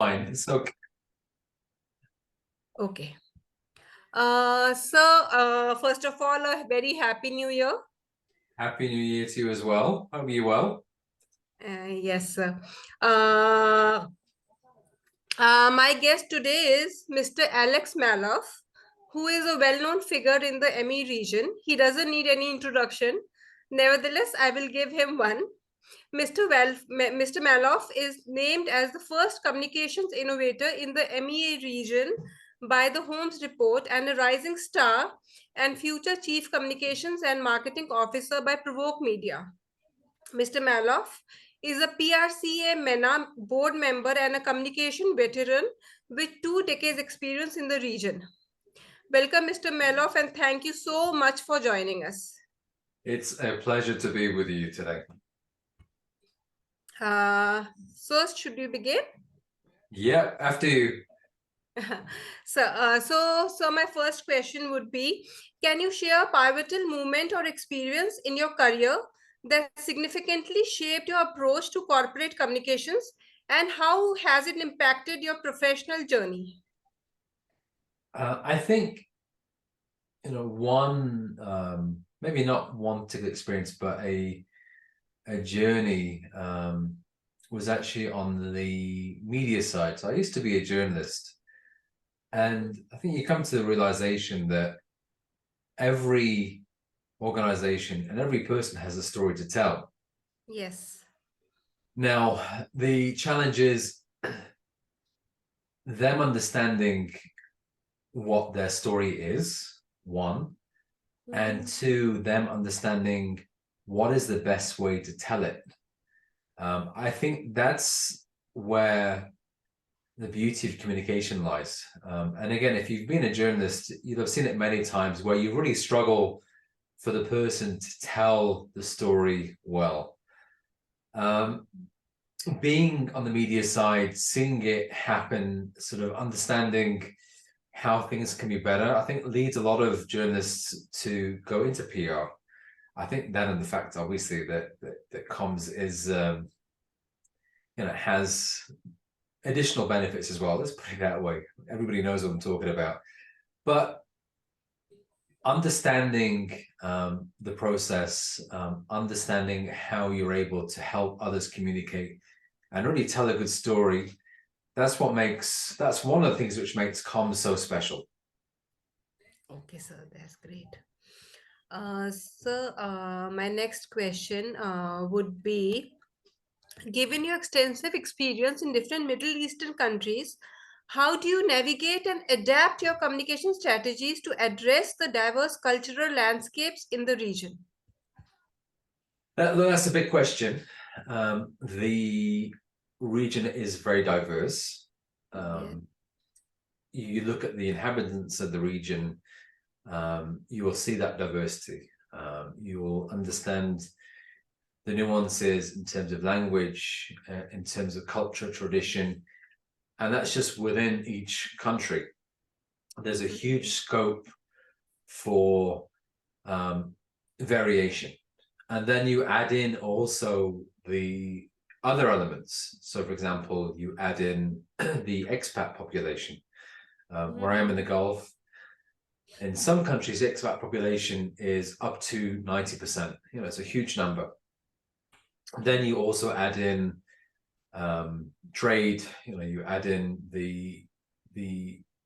Fine. It's okay. Okay. First of all, a very happy new year. Happy New Year to you as well. Hope you're well. Yes, sir. My guest today is Mr. Alex Malouf, who is a well-known figure in the ME region. He doesn't need any introduction. Nevertheless, I will give him one. Mr. Malouf is named as the first communications innovator in the MEA region by the Holmes Report and a rising star and future chief communications and marketing officer by Provoke Media. Mr. Malouf is a PRCA MENA board member and a communication veteran with 2 decades experience in the region. Welcome, Mr. Malouf, and thank you so much for joining us. It's a pleasure to be with you today. First, should we begin? Yeah, after you. So my first question would be, can you share a pivotal moment or experience in your career that significantly shaped your approach to corporate communications, and how has it impacted your professional journey? I think, one, maybe not one particular experience, but a journey was actually on the media side. So I used to be a journalist. And I think you come to the realization that every organization and every person has a story to tell. Yes. Now, the challenge is them understanding what their story is, one, and two, them understanding what is the best way to tell it. I think that's where the beauty of communication lies. And again, if you've been a journalist, you'll have seen it many times where you really struggle for the person to tell the story well. Being on the media side, seeing it happen, sort of understanding how things can be better, I think leads a lot of journalists to go into PR. I think that, and the fact, obviously, that comms is, has additional benefits as well. Let's put it that way. Everybody knows what I'm talking about. But understanding the process, understanding how you're able to help others communicate and really tell a good story, that's one of the things which makes comms so special. Okay, sir, that's great. My next question would be, given your extensive experience in different Middle Eastern countries, how do you navigate and adapt your communication strategies to address the diverse cultural landscapes in the region? That's a big question. The region is very diverse. You look at the inhabitants of the region, you will see that diversity. You will understand the nuances in terms of language, in terms of culture, tradition, and that's just within each country. There's a huge scope for variation. And then you add in also the other elements. So, for example, you add in the expat population. Where I am in the Gulf, in some countries, the expat population is up to 90%. It's a huge number. Then you also add in trade. You add in the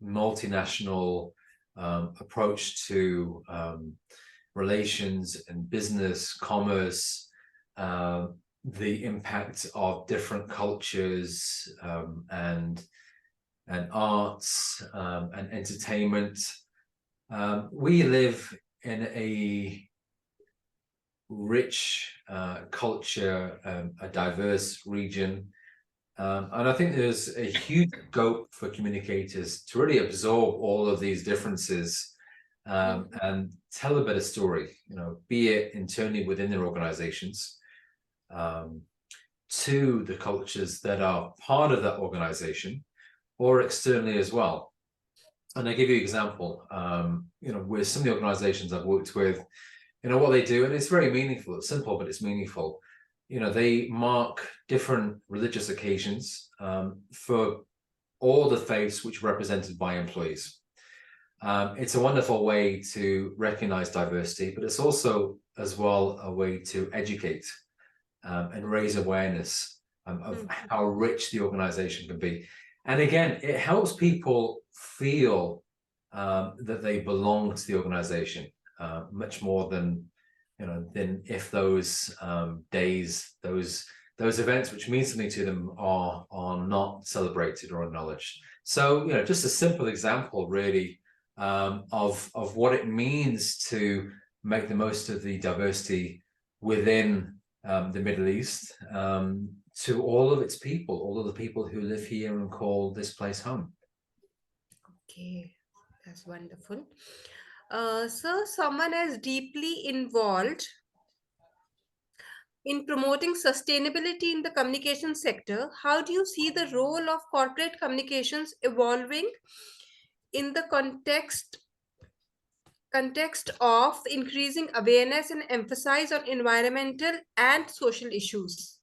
multinational approach to relations and business, commerce, the impact of different cultures and arts and entertainment. We live in a rich culture, a diverse region. And I think there's a huge scope for communicators to really absorb all of these differences and tell a better story, be it internally within their organizations, to the cultures that are part of that organization, or externally as well. And I give you an example, with some of the organizations I've worked with, what they do, and it's very meaningful. It's simple, but it's meaningful. They mark different religious occasions for all the faiths which are represented by employees. It's a wonderful way to recognize diversity, but it's also as well a way to educate and raise awareness of how rich the organization can be. And again, it helps people feel that they belong to the organization much more than, than if those days, those events which mean something to them are not celebrated or acknowledged. So, just a simple example really of what it means to make the most of the diversity within the Middle East to all of its people, all of the people who live here and call this place home. Okay, that's wonderful. So someone is deeply involved in promoting sustainability in the communication sector. How do you see the role of corporate communications evolving in the context of increasing awareness and emphasize on environmental and social issues?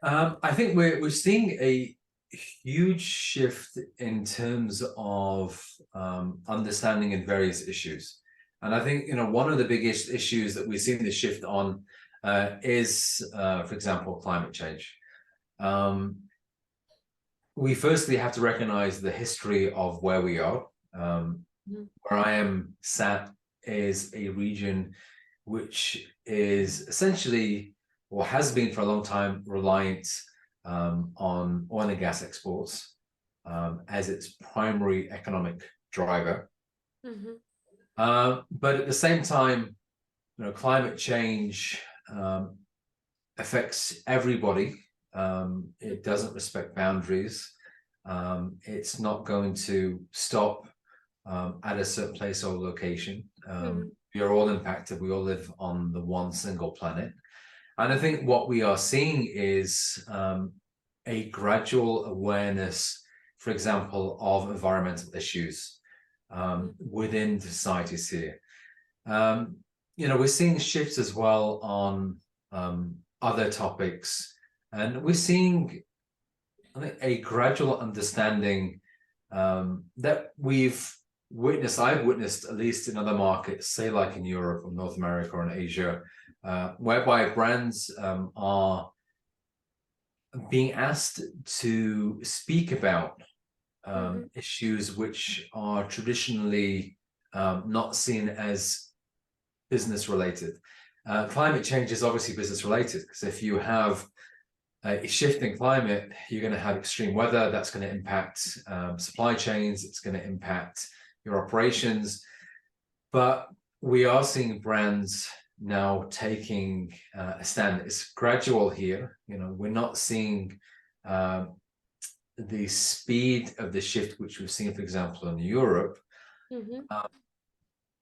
I think we're seeing a huge shift in terms of understanding in various issues. And I think, one of the biggest issues that we've seen the shift on is, for example, climate change. We firstly have to recognize the history of where we are. Where I am sat is a region which is essentially, or has been for a long time, reliant on oil and gas exports as its primary economic driver. But at the same time, climate change affects everybody. It doesn't respect boundaries. It's not going to stop at a certain place or location. We are all impacted. We all live on the one single planet. And I think what we are seeing is a gradual awareness, for example, of environmental issues within societies here. We're seeing shifts as well on other topics, and we're seeing, I think, a gradual understanding that I've witnessed, at least in other markets, say like in Europe or North America or in Asia, whereby brands are being asked to speak about issues which are traditionally not seen as business related. Climate change is obviously business related, because if you have a shift in climate, you're going to have extreme weather. That's going to impact supply chains. It's going to impact your operations. But we are seeing brands now taking a stand. It's gradual here. We're not seeing the speed of the shift which we've seen, for example, in Europe.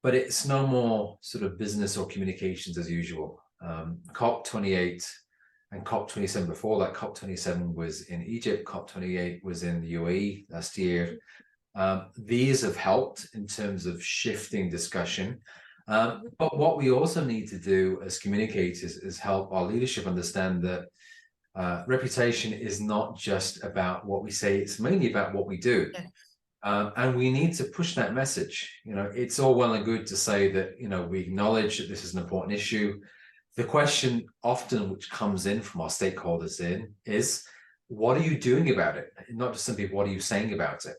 But it's no more sort of business or communications as usual. COP28 and COP27 before that, COP27 was in Egypt, COP28 was in the UAE last year. These have helped in terms of shifting discussion. But what we also need to do as communicators is help our leadership understand that reputation is not just about what we say, it's mainly about what we do. And we need to push that message. It's all well and good to say that, we acknowledge that this is an important issue. The question often which comes in from our stakeholders is, what are you doing about it? Not just simply, what are you saying about it?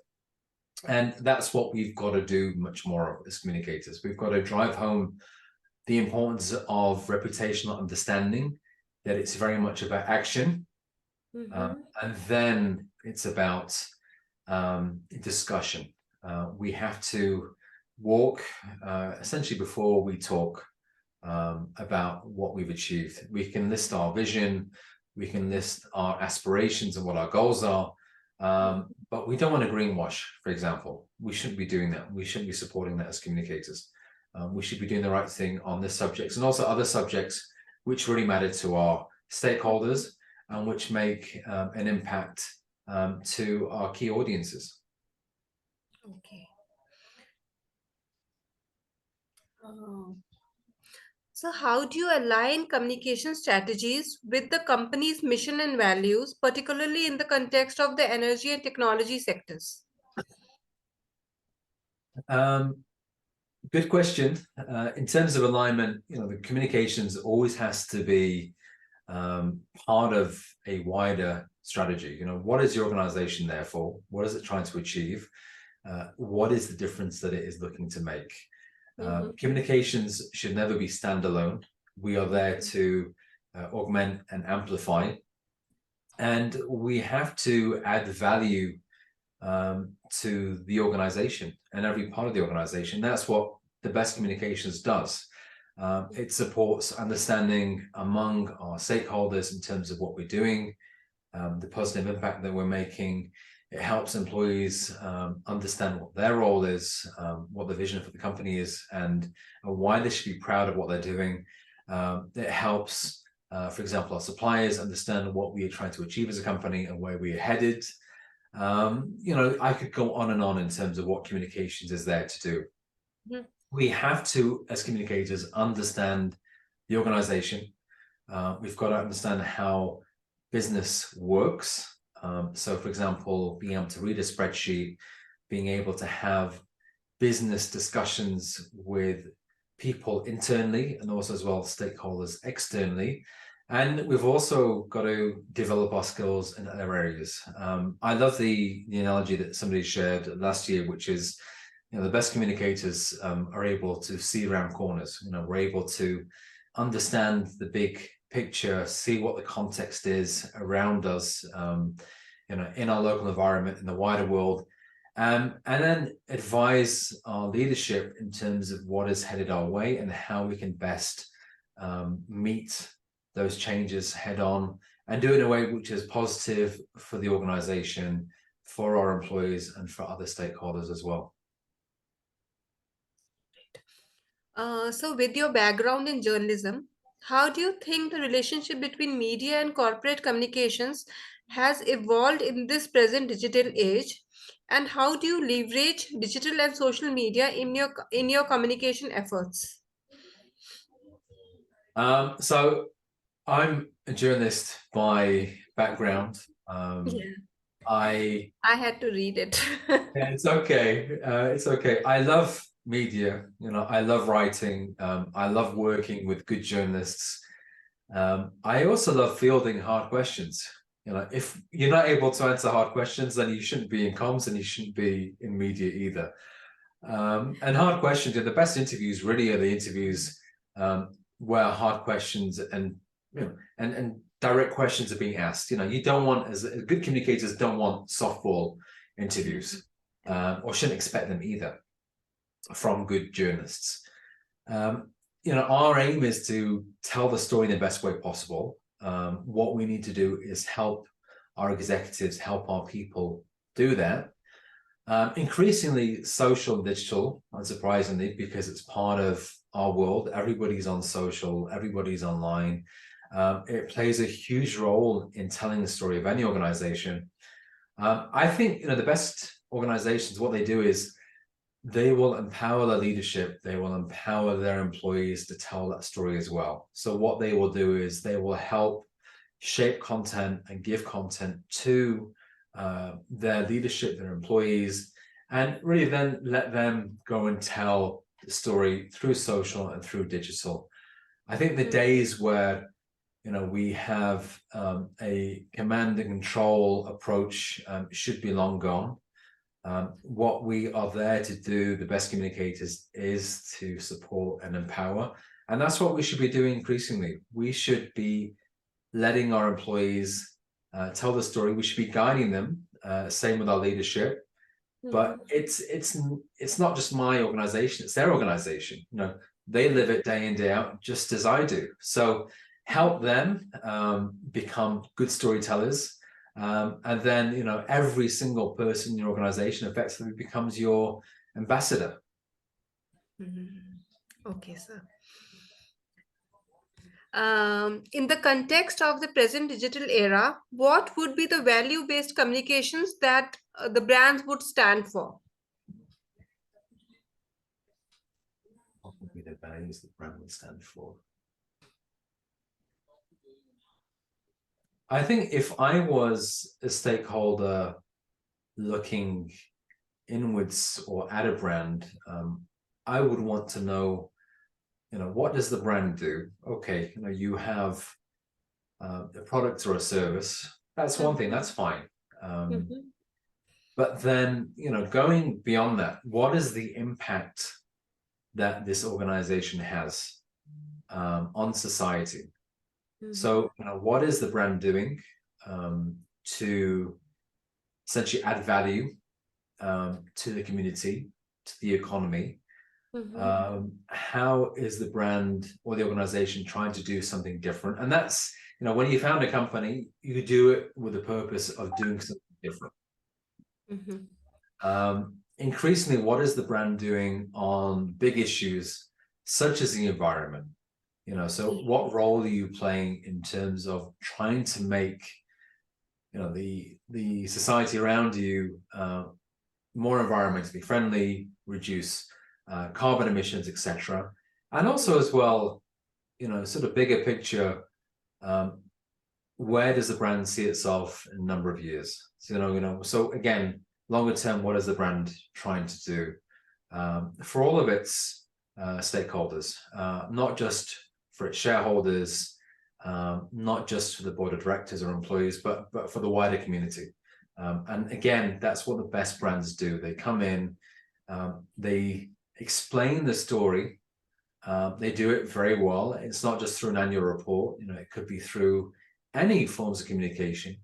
And that's what we've got to do much more of as communicators. We've got to drive home the importance of reputational understanding, that it's very much about action. And then it's about discussion. We have to walk essentially before we talk about what we've achieved. We can list our vision, we can list our aspirations and what our goals are, but we don't want to greenwash, for example. We shouldn't be doing that. We shouldn't be supporting that as communicators. We should be doing the right thing on this subject and also other subjects which really matter to our stakeholders and which make an impact to our key audiences. Okay. So, how do you align communication strategies with the company's mission and values, particularly in the context of the energy and technology sectors? Good question. In terms of alignment, the communications always has to be part of a wider strategy. What is the organization there for? What is it trying to achieve? What is the difference that it is looking to make? Communications should never be standalone. We are there to augment and amplify, and we have to add value to the organization and every part of the organization. That's what the best communications does. It supports understanding among our stakeholders in terms of what we're doing, the positive impact that we're making. It helps employees understand what their role is, what the vision for the company is, and why they should be proud of what they're doing. It helps, for example, our suppliers understand what we are trying to achieve as a company and where we are headed. I could go on and on in terms of what communications is there to do. We have to, as communicators, understand the organization. We've got to understand how business works. So, for example, being able to read a spreadsheet, being able to have business discussions with people internally and also as well stakeholders externally. And we've also got to develop our skills in other areas. I love the analogy that somebody shared last year, which is, the best communicators are able to see around corners. We're able to understand the big picture, see what the context is around us, in our local environment, in the wider world, and then advise our leadership in terms of what is headed our way and how we can best meet those changes head on and do it in a way which is positive for the organization, for our employees, and for other stakeholders as well. So, with your background in journalism, how do you think the relationship between media and corporate communications has evolved in this present digital age? And how do you leverage digital and social media in your communication efforts? So I'm a journalist by background. Yeah. I had to read it. Yeah, it's okay. It's okay. I love media. I love writing. I love working with good journalists. I also love fielding hard questions. If you're not able to answer hard questions, then you shouldn't be in comms and you shouldn't be in media either. And hard questions, the best interviews really are the interviews where hard questions and and direct questions are being asked. You don't want, as good communicators, don't want softball interviews, or shouldn't expect them either from good journalists. Our aim is to tell the story in the best way possible. What we need to do is help our executives, help our people do that. Increasingly social and digital, unsurprisingly, because it's part of our world. Everybody's on social, everybody's online. It plays a huge role in telling the story of any organization. I think the best organizations, what they do is they will empower their leadership, they will empower their employees to tell that story as well. So what they will do is they will help shape content and give content to their leadership, their employees, and really then let them go and tell the story through social and through digital. I think the days where we have a command and control approach should be long gone. What we are there to do, the best communicators, is to support and empower. And that's what we should be doing increasingly. We should be letting our employees tell the story. We should be guiding them. Same with our leadership. But it's not just my organization, it's their organization. They live it day in, day out, just as I do. So help them become good storytellers. And then, every single person in your organization effectively becomes your ambassador. Okay, sir. In the context of the present digital era, what would be the value-based communications that the brands would stand for? What would be the values that brand would stand for? I think if I was a stakeholder looking inwards or at a brand, I would want to know, what does the brand do? Okay, you have a product or a service. That's one thing. That's fine. Um, Mhm. but then, going beyond that, what is the impact that this organization has on society? Mhm. So, what is the brand doing to essentially add value to the community, to the economy? Mhm. How is the brand or the organization trying to do something different? And that's, when you found a company, you do it with the purpose of doing something different. Mhm. Increasingly, what is the brand doing on big issues such as the environment? So what role are you playing in terms of trying to make, the society around you more environmentally friendly, reduce carbon emissions, etc. And also as well, sort of bigger picture, um, where does the brand see itself in a number of years? So, so again, longer term, what is the brand trying to do for all of its stakeholders, not just for its shareholders, not just for the board of directors or employees, but for the wider community. And again, that's what the best brands do. They come in, they explain the story. They do it very well. It's not just through an annual report. It could be through any forms of communication.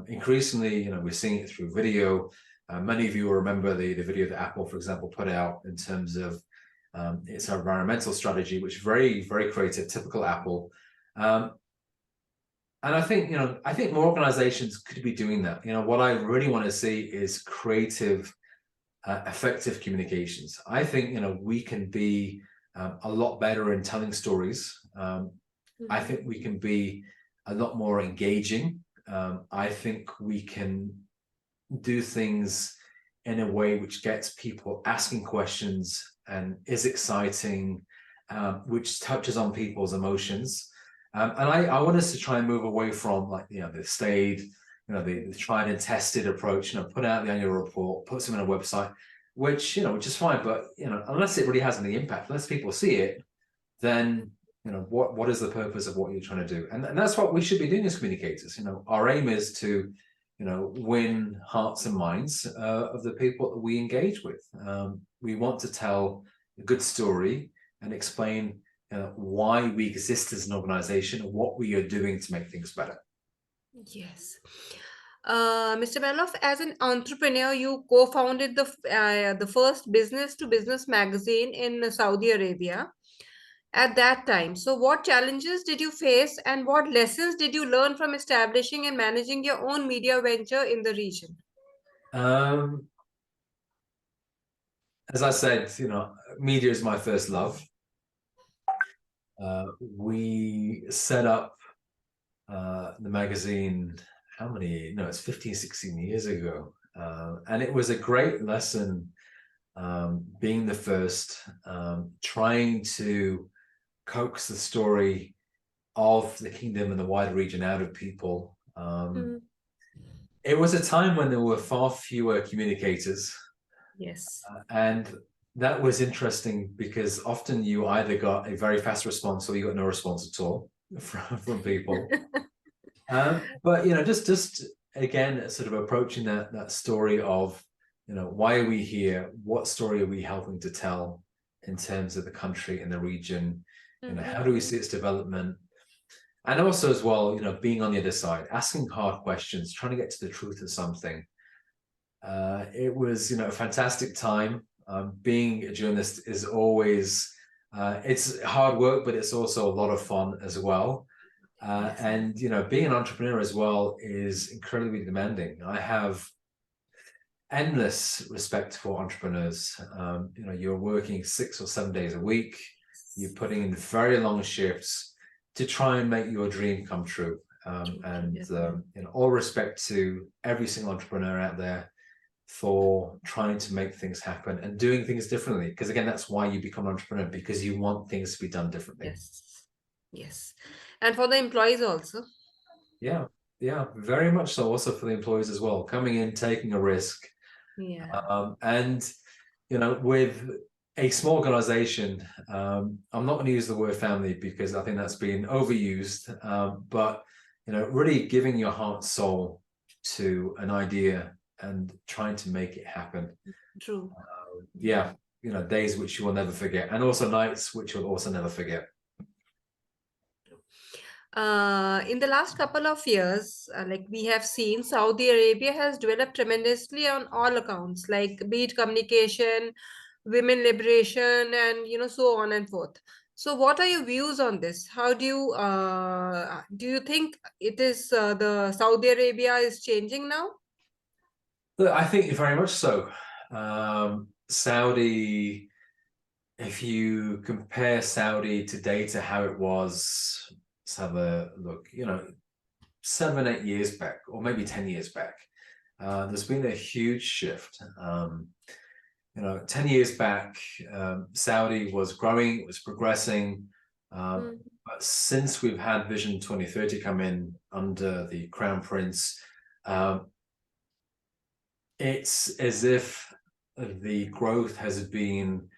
Increasingly, we're seeing it through video. Many of you will remember the video that Apple, for example, put out in terms of its environmental strategy, which is very, very creative, typical Apple. And I think more organizations could be doing that. What I really want to see is creative, effective communications. I think, we can be a lot better in telling stories. I think we can be a lot more engaging. I think we can do things in a way which gets people asking questions and is exciting, which touches on people's emotions. And I want us to try and move away from the staid, the tried and tested approach, put out the annual report, put some in a website, which is fine. But, unless it really has any impact, unless people see it, then, what is the purpose of what you're trying to do? And that's what we should be doing as communicators. Our aim is to, win hearts and minds of the people that we engage with. We want to tell a good story and explain why we exist as an organization and what we are doing to make things better. Yes. Mr. Malouf, as an entrepreneur, you co-founded the first business-to-business magazine in Saudi Arabia at that time. So, what challenges did you face, and what lessons did you learn from establishing and managing your own media venture in the region? Um, as I said, media is my first love. We set up the magazine, how many? No, it's 15, 16 years ago. And it was a great lesson being the first, trying to coax the story of the kingdom and the wider region out of people. Mm, It was a time when there were far fewer communicators. yes. And that was interesting because often you either got a very fast response or you got no response at all from people. But just again, sort of approaching that story of, why are we here? What story are we helping to tell in terms of the country and the region? How do we see its development? And also as well, being on the other side, asking hard questions, trying to get to the truth of something. It was, a fantastic time. Being a journalist is always, it's hard work, but it's also a lot of fun as well. Yes. And being an entrepreneur as well is incredibly demanding. I have endless respect for entrepreneurs. You're working 6 or 7 days a week. You're putting in very long shifts to try and make your dream come true. And all respect to every single entrepreneur out there for trying to make things happen and doing things differently. Because again, that's why you become an entrepreneur, because you want things to be done differently. Yes. Yes. And for the employees also. Yeah. Yeah, very much so. Also for the employees as well, coming in, taking a risk, Yeah. and with a small organization, I'm not going to use the word family because I think that's been overused. But really giving your heart, soul to an idea and trying to make it happen. True. Yeah, days which you will never forget, and also nights which you'll also never forget. In the last couple of years, like we have seen, Saudi Arabia has developed tremendously on all accounts, like be it communication, women liberation, and so on and forth. So, what are your views on this? How do you think it is the Saudi Arabia is changing now? Look, I think very much so. Saudi, if you compare Saudi today to how it was, let's have a look, 7, 8 years back, or maybe 10 years back, there's been a huge shift. 10 years back, Saudi was growing, it was progressing. Mm, But since we've had Vision 2030 come in under the Crown Prince, um, it's as if the growth has been,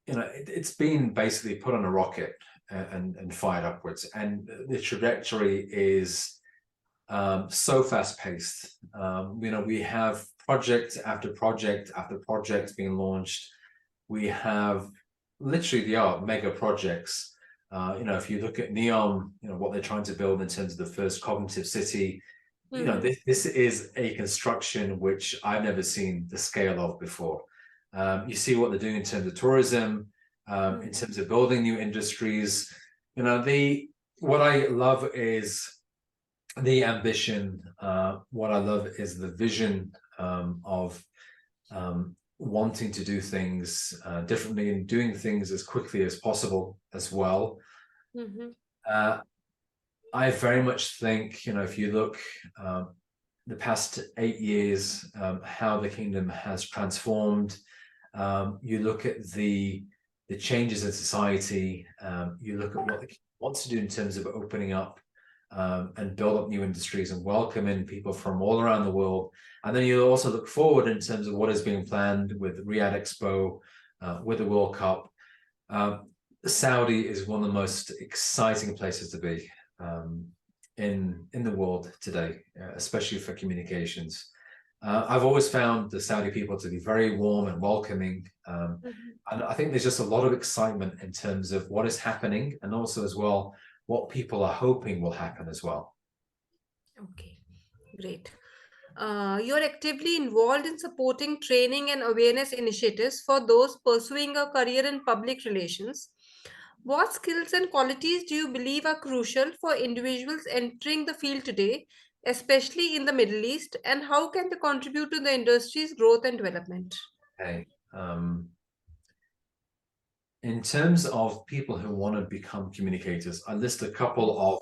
it's been basically put on a rocket and fired upwards. And the trajectory is so fast paced. We have project after project after project being launched. We have literally the mega projects. If you look at NEOM, what they're trying to build in terms of the first cognitive city, mhm, this is a construction which I've never seen the scale of before. You see what they're doing in terms of tourism, in mhm, terms of building new industries. The what I love is the ambition. What I love is the vision of wanting to do things differently and doing things as quickly as possible as well. mhm, Uh, I very much think, if you look the past 8 years, how the kingdom has transformed. You look at the changes in society. You look at what the kingdom wants to do in terms of opening up and build up new industries and welcome in people from all around the world. And then you also look forward in terms of what is being planned with Riyadh Expo, with the World Cup. Saudi is one of the most exciting places to be. In the world today, especially for communications. I've always found the Saudi people to be very warm and welcoming. mhm. And I think there's just a lot of excitement in terms of what is happening and also as well what people are hoping will happen as well. Okay, great. You're actively involved in supporting training and awareness initiatives for those pursuing a career in public relations. What skills and qualities do you believe are crucial for individuals entering the field today, especially in the Middle East, and how can they contribute to the industry's growth and development? Okay. In terms of people who want to become communicators, I list a couple of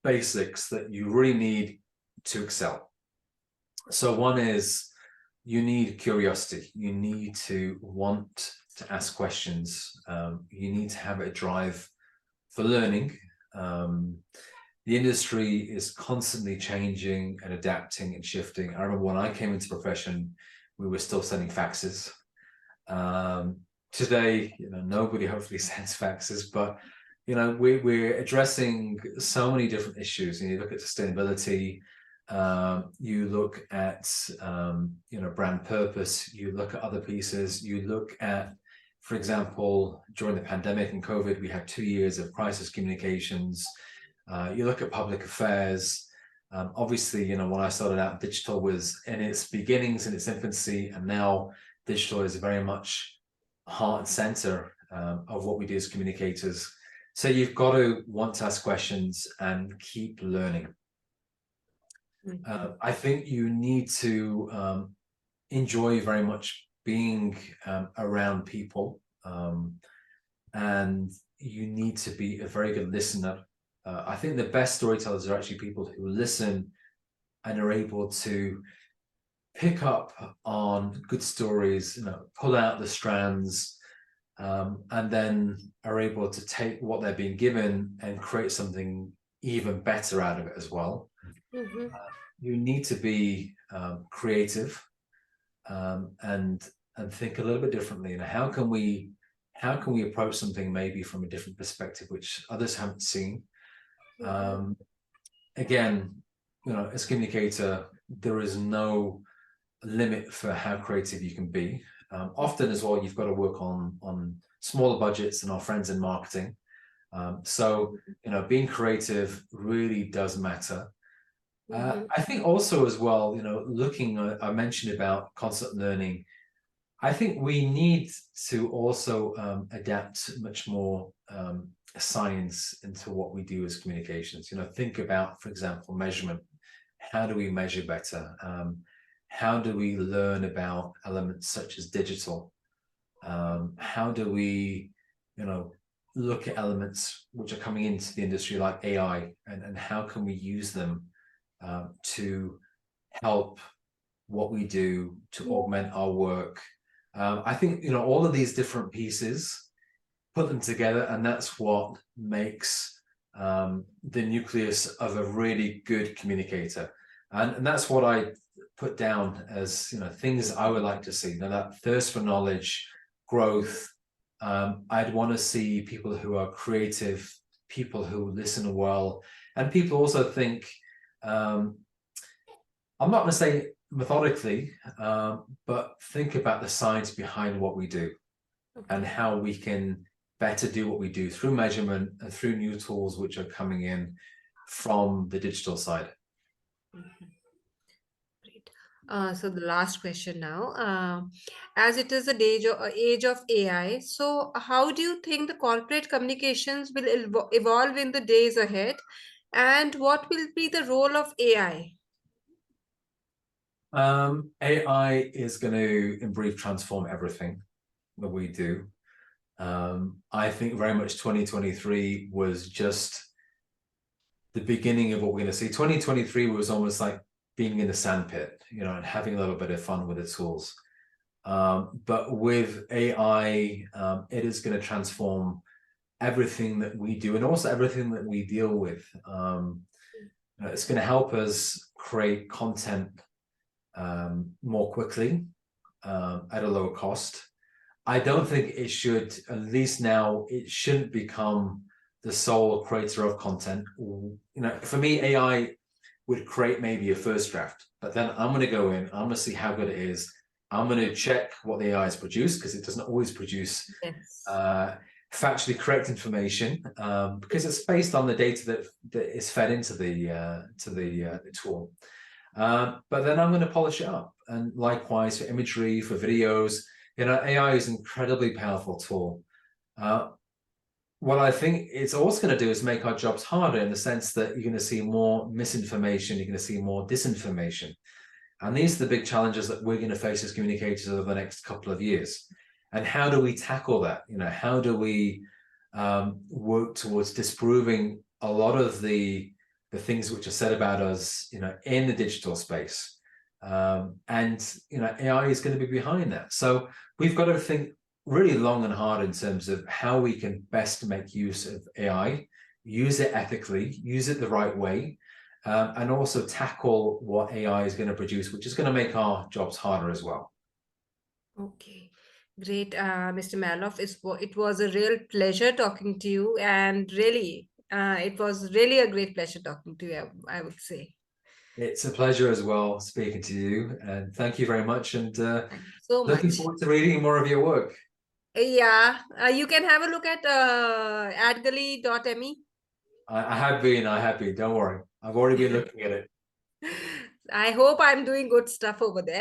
basics that you really need to excel. So one is you need curiosity. You need to want to ask questions. You need to have a drive for learning. Um, the industry is constantly changing and adapting and shifting. I remember when I came into profession, we were still sending faxes. Today, nobody hopefully sends faxes, but we're addressing so many different issues. And you look at sustainability, you look at brand purpose, you look at other pieces, you look at, for example, during the pandemic and COVID, we had 2 years of crisis communications. You look at public affairs. Obviously, when I started out, digital was in its beginnings, in its infancy, and now digital is very much heart and center of what we do as communicators. So you've got to want to ask questions and keep learning. Mhm. I think you need to enjoy very much being around people, and you need to be a very good listener. I think the best storytellers are actually people who listen and are able to pick up on good stories, pull out the strands, and then are able to take what they're being given and create something even better out of it as well. You need to be creative, and think a little bit differently. And how can we approach something maybe from a different perspective, which others haven't seen? Again, as a communicator, there is no limit for how creative you can be. Often as well, you've got to work on smaller budgets than our friends in marketing. So being creative really does matter. I think also as well, looking, I mentioned about constant learning. I think we need to also adapt much more science into what we do as communications. Think about, for example, measurement. How do we measure better? How do we learn about elements such as digital? How do we, look at elements which are coming into the industry like AI, and how can we use them to help what we do, to augment our work? I think, all of these different pieces, put them together, and that's what makes the nucleus of a really good communicator. And that's what I put down as, things I would like to see. Now, that thirst for knowledge, growth. I'd want to see people who are creative, people who listen well, and people also think, I'm not going to say methodically, but think about the science behind what we do and how we can better do what we do through measurement and through new tools which are coming in from the digital side. Great. So the last question now, as it is the age of AI, so how do you think the corporate communications will evolve in the days ahead, and what will be the role of AI? AI is going to, in brief, transform everything that we do. I think very much 2023 was just the beginning of what we're going to see. 2023 was almost like being in the sandpit, and having a little bit of fun with the tools. But with AI, it is going to transform everything that we do and also everything that we deal with. It's going to help us create content more quickly at a lower cost. I don't think it should, at least now, it shouldn't become the sole creator of content. For me, AI would create maybe a first draft, but then I'm going to go in, I'm going to see how good it is. I'm going to check what the AI has produced, because it doesn't always produce factually correct information, because it's based on the data that is fed into the tool. But then I'm going to polish it up, and likewise for imagery, for videos. AI is an incredibly powerful tool. What I think it's also going to do is make our jobs harder, in the sense that you're going to see more misinformation, you're going to see more disinformation. And these are the big challenges that we're going to face as communicators over the next couple of years. And how do we tackle that? How do we work towards disproving a lot of the things which are said about us, in the digital space? And AI is going to be behind that. So we've got to think really long and hard in terms of how we can best make use of AI, use it ethically, use it the right way, and also tackle what AI is going to produce, which is going to make our jobs harder as well. Okay, great, Mr. Malouf. It was a real pleasure talking to you, and really, it was really a great pleasure talking to you, I would say. It's a pleasure as well speaking to you, and thank you very much. And thank you so much. Looking forward to reading more of your work. Yeah, you can have a look at adgully.me. I have been. Don't worry. I've already been looking at it. I hope I'm doing good stuff over there.